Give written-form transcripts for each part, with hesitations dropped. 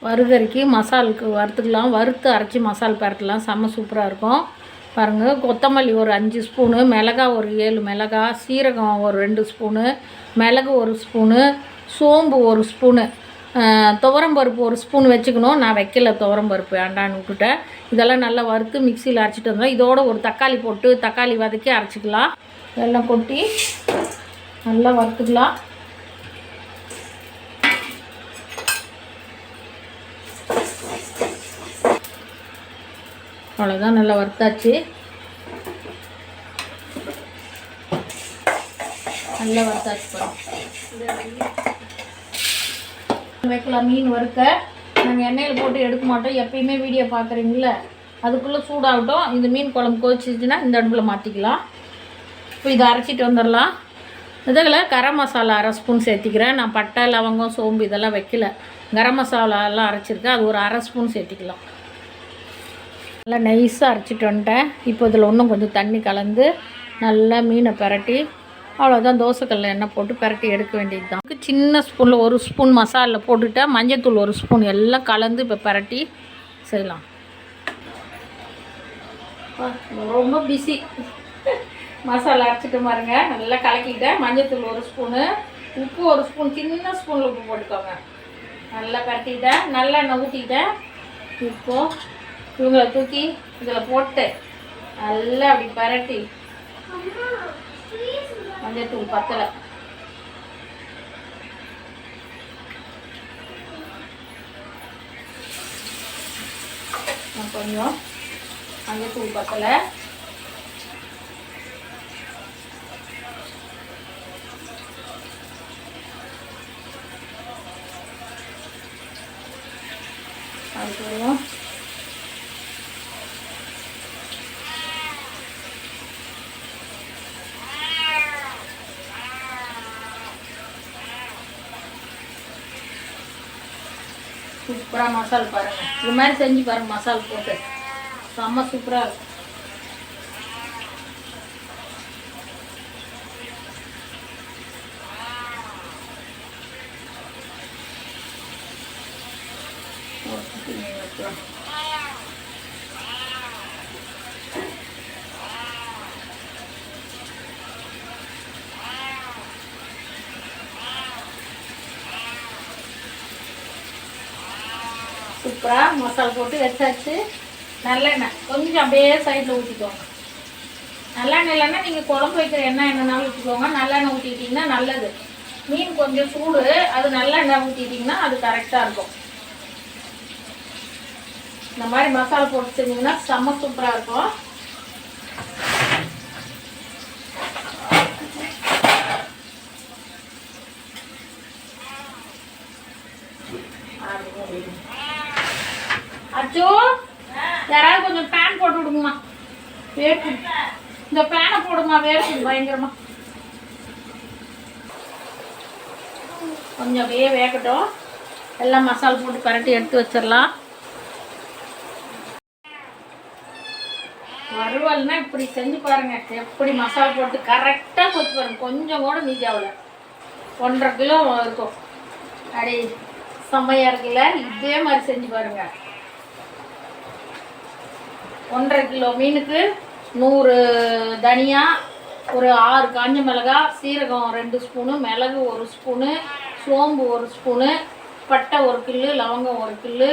வறுகறிக்கு மசாலுக்கு வறுத்துக்கலாம், வறுத்து அரைச்சி மசால் பரட்டலாம், செம்ம சூப்பராக இருக்கும். பாருங்கள், கொத்தமல்லி ஒரு 5 ஸ்பூனு, மிளகாய் ஒரு 7 மிளகாய், சீரகம் ஒரு 2 ஸ்பூனு, மிளகு 1 ஸ்பூனு, சோம்பு 1 ஸ்பூனு, துவரம்பருப்பு 1 ஸ்பூன் வச்சுக்கணும். நான் வைக்கல, துவரம்பருப்பு வேண்டான்னு விட்டுட்டேன். இதெல்லாம் நல்லா வறுத்து மிக்சியில் அரைச்சிட்டு வந்தோம். இதோட ஒரு தக்காளி போட்டு தக்காளி வதக்கி அரைச்சிக்கலாம். எல்லாம் கொட்டி நல்லா வறுத்துக்கலாம். அவ்வளோதான், நல்லா வறுத்தாச்சு. நல்லா வறுத்தாச்சு வைக்கலாம். மீன் வறுக்க நாங்கள் எண்ணெயில் போட்டு எடுக்க மாட்டோம். எப்பயுமே வீடியோ பார்க்குறீங்கள, அதுக்குள்ளே சூடாகட்டும். இந்த மீன் குழம்பு கொதிச்சிச்சுன்னா இந்த அடுப்பில் மாற்றிக்கலாம். இப்போ இதை அரைச்சிட்டு வந்துடலாம். இதில் கரம் மசாலா 1/2 ஸ்பூன் சேர்த்திக்கிறேன். நான் பட்டை, லவங்கம், சோம்பு இதெல்லாம் வைக்கல. கரம் மசாலாலாம் அரைச்சிருக்கேன், அது ஒரு 1/2 ஸ்பூன் சேர்த்திக்கலாம். நல்லா நைஸாக அரைச்சிட்டு வந்துட்டேன். இப்போ இதில் இன்னும் கொஞ்சம் தண்ணி கலந்து நல்லா மீனை பரட்டி, அவ்வளோதான், தோசைக்கல்ல எண்ணெய் போட்டு பரட்டி எடுக்க வேண்டியது தான். சின்ன ஸ்பூனில் 1 ஸ்பூன் மசாலில் போட்டுவிட்டேன், மஞ்சத்தூள் 1 ஸ்பூன், எல்லாம் கலந்து இப்போ பரட்டி செய்யலாம். ரொம்ப பிஸி. மசாலா அரைச்சிட்டு பாருங்க, நல்லா கலக்கிட்டேன். மஞ்சத்தூள் 1 ஸ்பூனு, உப்பு 1 ஸ்பூன், சின்ன ஸ்பூனில் உப்பு போட்டுக்கோங்க. நல்லா பரட்டிட்டேன், நல்லெண்ணெய் ஊற்றிட்டேன். இப்போது இவங்களை தூக்கி இதில் போட்டு நல்லா அப்படி பரட்டி, மஞ்சத்தூள் பத்தலை, கொஞ்சம் மஞ்சத்தூள் பத்தலை, அதுக்கப்புறம் சூப்பராக மசால் பாருங்கள். இது மாதிரி செஞ்சு பாருங்கள், மசால் போட்டு செம்ம சூப்பராக இருக்கும். சூப்பராக மசாலா போட்டு வச்சாச்சு. நல்லெண்ணெய் கொஞ்சம் அப்படியே சைடில் ஊற்றிக்கோங்க. நல்லெண்ணெய் இல்லைன்னா நீங்கள் குழம்பு வைக்கிற எண்ணெய் என்னன்னாலும் ஊற்றிக்கோங்க. நல்லெண்ணெய் ஊற்றிட்டிங்கன்னா நல்லது. மீன் கொஞ்சம் சூடு, அது நல்லெண்ணெய் ஊற்றிட்டிங்கன்னா அது கரெக்டாக இருக்கும். இந்த மாதிரி மசாலா போட்டு செஞ்சிங்கன்னா செம்ம சூப்பராக இருக்கும். அச்சோ, யாராவது கொஞ்சம் பேன் போட்டு விடுங்கம்மா, வேர்க்கு. இந்த பேனை போடுமா, வேர்க்கு பயங்கரமா. கொஞ்சம் அப்படியே வேகட்டும். எல்லாம் மசாலா போட்டு பரட்டி எடுத்து வச்சிடலாம். வறுவல்னா இப்படி செஞ்சு பாருங்க, எப்படி மசாலா போட்டு கரெக்டாக கொச்சு பாருங்க. கொஞ்சம் கூட மீதி ஆகல. 1.5 கிலோ இருக்கும். அப்படி செம்மையாக இருக்குல்ல. இதே மாதிரி செஞ்சு பாருங்க. 1.5 கிலோ மீனுக்கு 100 தனியா, ஒரு 6 காஞ்ச மிளகாய், சீரகம் 2 ஸ்பூனு, மிளகு 1 ஸ்பூனு, சோம்பு 1 ஸ்பூனு, பட்டை 1 கில்லு, லவங்கம் 1 கில்லு,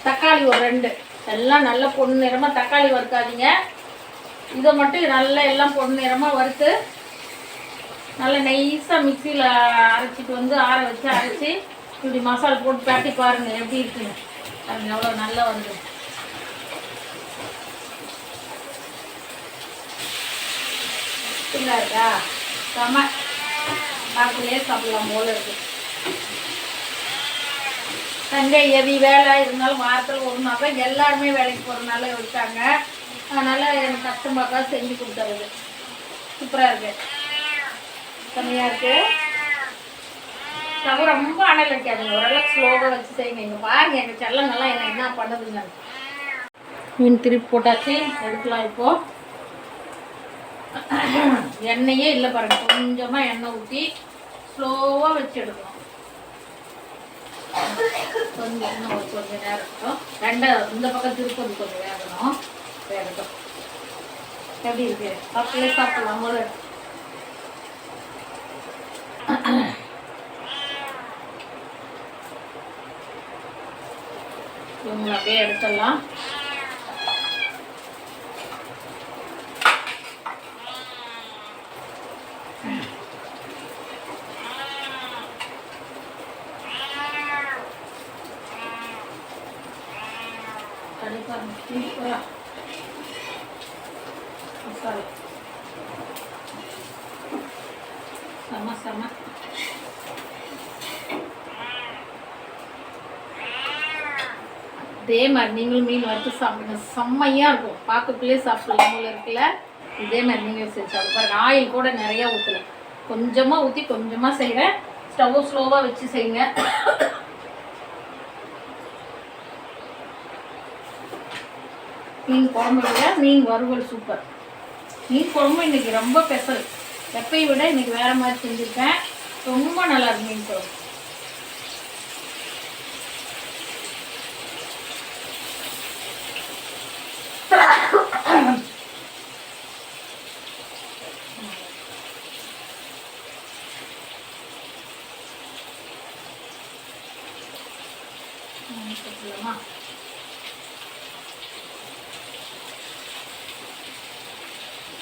தக்காளி ஒரு 2. எல்லாம் நல்லா பொண்ணு நிறமாக தக்காளி வறுக்காதீங்க. இதை மட்டும் நல்லா எல்லாம் பொண்ணு நிறமாக வறுத்து நல்லா நைஸாக மிக்சியில் அரைச்சிட்டு வந்து ஆற வச்சு அரைச்சி இப்படி மசாலா போட்டு பரட்டி பாருங்கள் எப்படி இருக்குன்னு. அது எவ்வளோ நல்லா வந்து இருக்கா, செம்ம காட்டிலே சாப்பிடலாம் போல இருக்கு. சண்டே எவி வேலை இருந்தாலும் வாரத்தில் ஒரு நாள் தான் எல்லாருமே வேலைக்கு போகிறதுனால இருக்காங்க. அதனால் எனக்கு கஷ்டமாக்கா செஞ்சு கொடுத்துறது. சூப்பராக இருக்குது, செம்மையாக இருக்குது. ஸ்டவ் ரொம்ப அனல் வைக்காதுங்க, ஓரளவுக்கு ஸ்லோவாக வச்சு செய்யுங்க. இங்கே பாருங்கள் எங்கள் செல்லங்கள்லாம் என்ன பண்ணுதுங்க. மீன் திருப்பி போட்டாச்சு, எடுக்கலாம். இப்போது எண்ணெயே இல்லை பாருங்கள், கொஞ்சமாக எண்ணெய் ஊற்றி ஸ்லோவாக வச்சு எடுக்கணும். கொஞ்சம் இன்னும் ஒரு கொஞ்சம் நேரம் இருக்கும். இந்த பக்கம் திருப்பதி கொஞ்சம் வேகட்டும். எப்படி இருக்கு? அப்படியே சாப்பிடலாம் போல. இவங்க அப்படியே எடுத்துடலாம். மசாலா செம இதே மாதிரி நீங்களும் மீன் வறுத்து சாப்பிடுங்க. செம்மையாக இருக்கும். பார்க்கக்குள்ளே சாப்பிடலாம் போல இருக்குல்ல. இதே மாதிரி நீங்களும் செஞ்சு சாப்பிடு பாருங்க. ஆயில் கூட நிறையா ஊற்றல, கொஞ்சமாக ஊற்றி கொஞ்சமாக செய்கிறேன். ஸ்டவ் ஸ்லோவாக வச்சு செய்யுங்க. மீன் குழம்பு விட மீன் வறுவல் சூப்பர். மீன் குழம்பு இன்றைக்கி ரொம்ப ஸ்பெஷல். எப்பயை விட இன்றைக்கி வேறு மாதிரி செஞ்சுருக்கேன். ரொம்ப நல்லாயிருக்கு மீன் குழம்பு.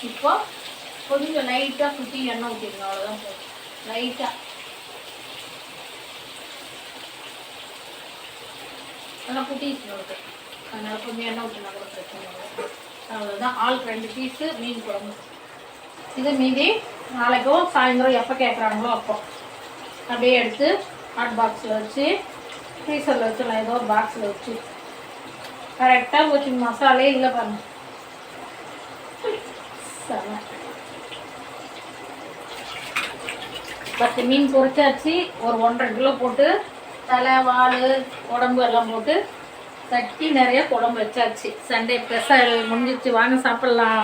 இப்போ கொஞ்சம் லைட்டாக சுற்றி எண்ணெய் ஊற்றிடுங்க. அவ்வளோதான் போதும். லைட்டாக நல்லா குட்டிஸ் வருது, அதனால் கொஞ்சம் எண்ணெய் ஊற்றினா கூட பிரச்சனை இல்லை. அவ்வளோதான். ஆளுக்கு 2 பீஸு மீன் குழம்பு. இது மீதி நாளைக்கும் சாயந்தரம் எப்போ கேட்குறாங்களோ அப்போ அப்படியே எடுத்து ஹாட் பாக்ஸில் வச்சு ஃப்ரீசரில் வச்சுலாம். ஏதோ ஒரு பாக்ஸில் வச்சு கரெக்டாக போச்சு. மசாலே இல்லை பாருங்க. சரி, 10 மீன் பொரிச்சாச்சு. ஒரு 1.5 கிலோ போட்டு தலை வால் உடம்பு எல்லாம் போட்டு தட்டி நிறைய குழம்பு வச்சாச்சு. சண்டே ஸ்பெஷல் முடிஞ்சிச்சு. வாங்க சாப்பிட்லாம்.